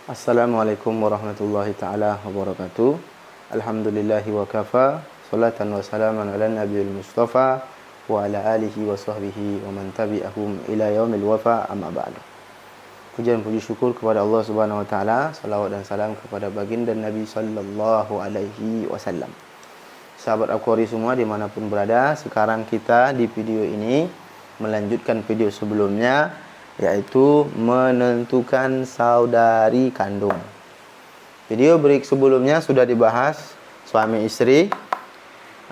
Assalamualaikum warahmatullahi ta'ala wabarakatuh. Alhamdulillahi wa kafa, salatan wa salaman ala nabiyil mustafa wa ala alihi wa sahbihi wa man tabi'ahum ila yaumil wafa, amma ba'du. Pujian puji syukur kepada Allah Subhanahu wa taala, salawat dan salam kepada baginda Nabi sallallahu alaihi wasallam. Sahabat Al-Qari semua dimanapun berada, sekarang kita di video ini melanjutkan video sebelumnya, yaitu menentukan saudari kandung. Video break sebelumnya sudah dibahas suami istri,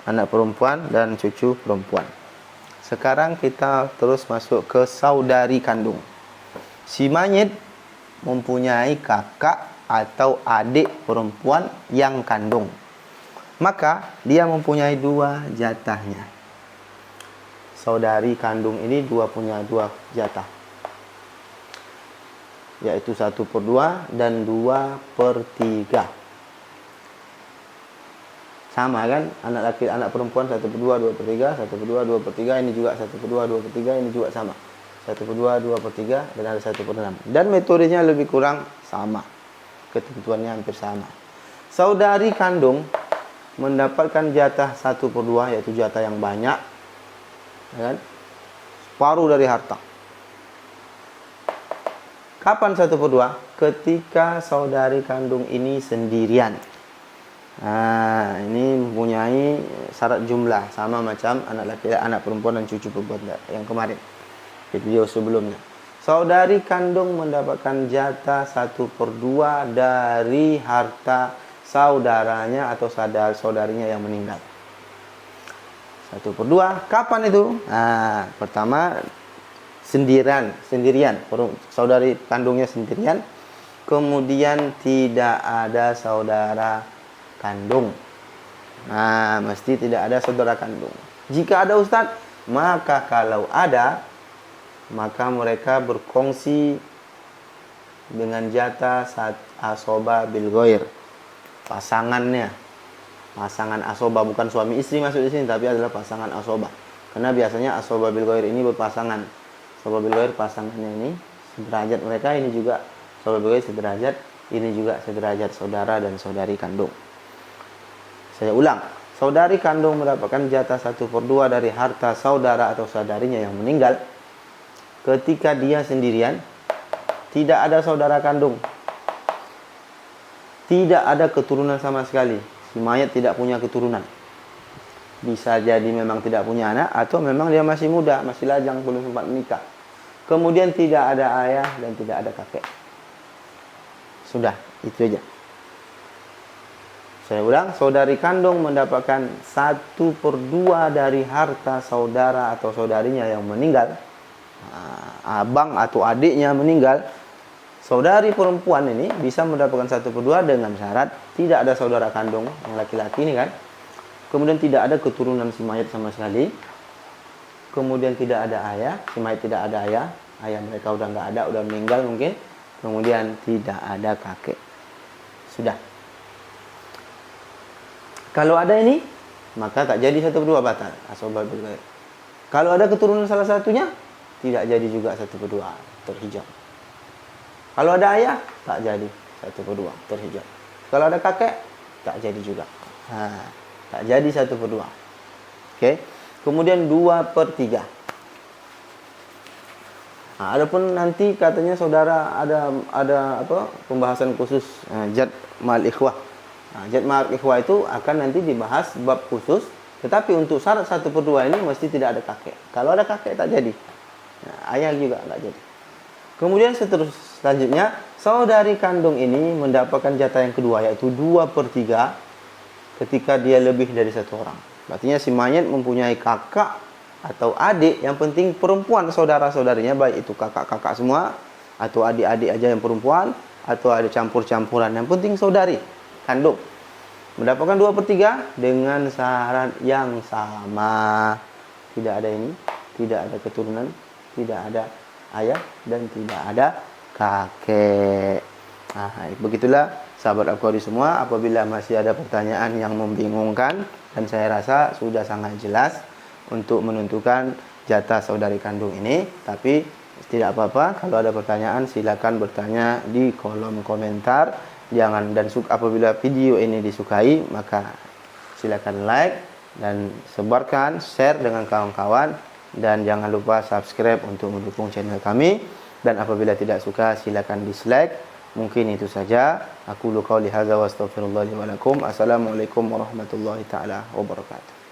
anak perempuan dan cucu perempuan. Sekarang kita terus masuk ke saudari kandung. Si mayit mempunyai kakak atau adik perempuan yang kandung, maka dia mempunyai dua jatahnya. Saudari kandung ini punya dua jatah, yaitu 1/2 dan 2/3. Sama kan? Anak laki anak perempuan 1/2 2/3, 1/2 2/3, ini juga 1/2 2/3, ini juga sama. 1/2 2/3 dan ada 1/6. Dan metodenya lebih kurang sama. Ketentuannya hampir sama. Saudari kandung mendapatkan jatah 1/2, yaitu jatah yang banyak, kan? Separuh dari harta. Kapan 1/2? Ketika saudari kandung ini sendirian. Nah, ini mempunyai syarat jumlah sama macam anak laki, anak perempuan dan cucu perempuan yang kemarin di video sebelumnya. Saudari kandung mendapatkan jatah 1/2 dari harta saudaranya atau saudarinya yang meninggal. 1/2. Kapan itu? Nah, pertama sendirian, saudari kandungnya sendirian, kemudian tidak ada saudara kandung. Nah, mesti tidak ada saudara kandung. Jika ada ustadz, maka kalau ada, maka mereka berkongsi dengan jatah asoba bil ghair. Pasangannya, pasangan asoba, bukan suami istri masuk di sini, tapi adalah pasangan asoba. Karena biasanya asoba bil ghair ini berpasangan. Asoba bil ghair pasangannya ini sederajat mereka, ini juga asoba bil ghair sederajat, ini juga sederajat saudara dan saudari kandung. Saya ulang, saudari kandung mendapatkan jatah 1/2 dari harta saudara atau saudarinya yang meninggal ketika dia sendirian, tidak ada saudara kandung, tidak ada keturunan sama sekali. Si mayat tidak punya keturunan. Bisa jadi memang tidak punya anak, atau memang dia masih muda, masih lajang, belum sempat menikah. Kemudian tidak ada ayah dan tidak ada kakek. Sudah, itu aja. Saya ulang, saudari kandung mendapatkan 1/2 dari harta saudara atau saudarinya yang meninggal. Abang atau adiknya meninggal. Saudari perempuan ini bisa mendapatkan 1/2 dengan syarat tidak ada saudara kandung yang laki-laki ini kan. Kemudian tidak ada keturunan si mayat sama sekali. Kemudian tidak ada ayah, si mayat tidak ada ayah, ayah mereka udah nggak ada, udah meninggal mungkin. Kemudian tidak ada kakek. Sudah. Kalau ada ini, maka tak jadi 1/2, batal. Asobah bil ghair. Kalau ada keturunan salah satunya, tidak jadi juga 1/2, terhijab. Kalau ada ayah, tak jadi 1/2, terhijab. Kalau ada kakek, tak jadi juga. Tak jadi 1/2. Oke. Kemudian 2/3. Adapun nanti katanya saudara ada apa pembahasan khusus jad ma'al ikhwah. Jad ma'al ikhwah itu akan nanti dibahas bab khusus, tetapi untuk syarat 1/2 ini mesti tidak ada kakek. Kalau ada kakek tak jadi. Ayah juga tak jadi. Kemudian selanjutnya saudari kandung ini mendapatkan jatah yang kedua, yaitu 2/3 ketika dia lebih dari satu orang. Artinya si mayat mempunyai kakak atau adik, yang penting perempuan saudara-saudarinya, baik itu kakak-kakak semua atau adik-adik aja yang perempuan, atau ada campur-campuran, yang penting saudari kandung mendapatkan 2/3 dengan syarat yang sama. Tidak ada ini, tidak ada keturunan, tidak ada ayah dan tidak ada kakek. Begitulah sahabat Al-Qari semua. Apabila masih ada pertanyaan yang membingungkan, dan saya rasa sudah sangat jelas untuk menentukan jatah saudari kandung ini, tapi tidak apa-apa. Kalau ada pertanyaan silakan bertanya di kolom komentar. Jangan dan apabila video ini disukai maka silakan like dan sebarkan, share dengan kawan-kawan, dan jangan lupa subscribe untuk mendukung channel kami. Dan apabila tidak suka silakan dislike. Mungkin itu saja. Aku qauli hadza wa astaghfirullah li wa lakum. Assalamualaikum warahmatullahi taala wabarakatuh.